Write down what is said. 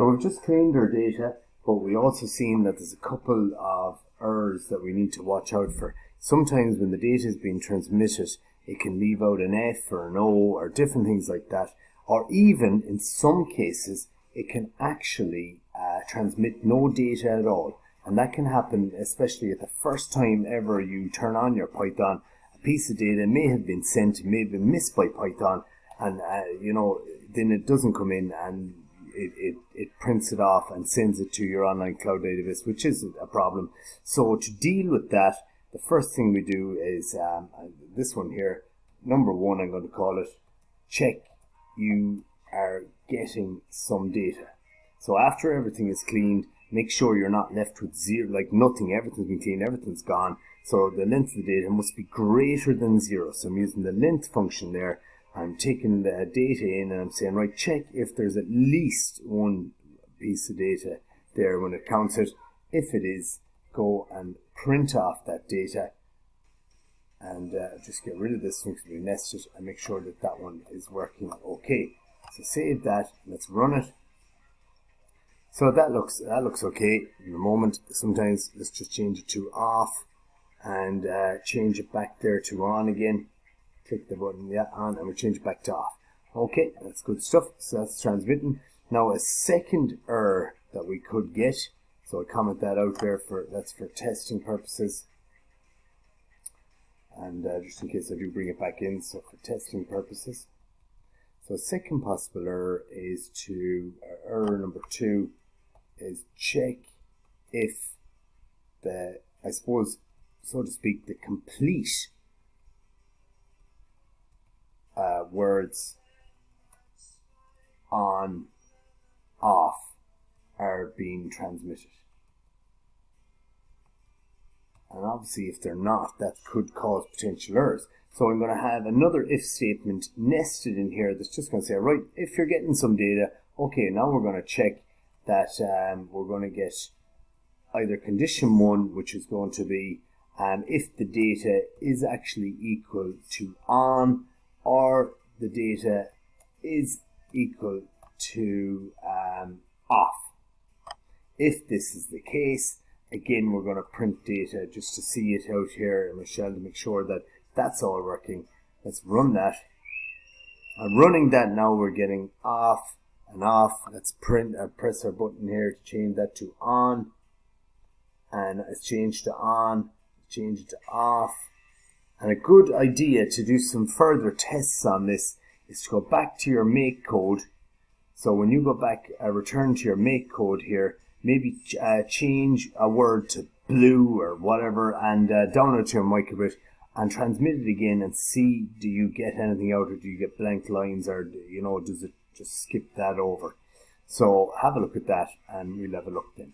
So we've just cleaned our data, but we also seen that there's a couple of errors that we need to watch out for. Sometimes when the data is being transmitted, it can leave out an F or an O or different things like that. Or even in some cases, it can actually transmit no data at all. And that can happen especially at the first time ever you turn on your Python. A piece of data may have been sent, may have been missed by Python, and then it doesn't come in, and it prints it off and sends it to your online cloud database, which is a problem. So to deal with that, the first thing we do is this one here, number one, I'm going to call it, check you are getting some data. So after everything is cleaned, make sure you're not left with zero, like nothing, everything's been cleaned, everything's gone. So the length of the data must be greater than 0. So I'm using the length function there. I'm taking the data in and I'm saying, right, check if there's at least one piece of data there when it counts it. If it is, go and print off that data and just get rid of this one because we nested and make sure that that one is working okay. So save that, let's run it. So that looks okay in the moment. Sometimes let's just change it to off and change it back there to on again. Click the button, yeah, on, and we change it back to off. Okay, that's good stuff. So that's transmitting. Now a second error that we could get, so I comment that out there that's for testing purposes. And just in case I do bring it back in, so for testing purposes. So a second possible error is error number 2 is check if I suppose, so to speak, the complete words on, off are being transmitted. And obviously if they're not, that could cause potential errors. So I'm going to have another if statement nested in here that's just going to say, right, if you're getting some data, okay, now we're going to check that we're going to get either condition 1, which is going to be if the data is actually equal to on, or the data is equal to off. If this is the case, again, we're going to print data just to see it out here, Michelle, to make sure that that's all working. Let's run that. I'm running that now. We're getting off and off. Let's press our button here to change that to on, and it's changed to on. Change it to off. And a good idea to do some further tests on this is to go back to your make code. So when you go back, return to your make code here, maybe change a word to blue or whatever, and download to your microbit and transmit it again and see, do you get anything out, or do you get blank lines, or does it just skip that over? So have a look at that and we'll have a look then.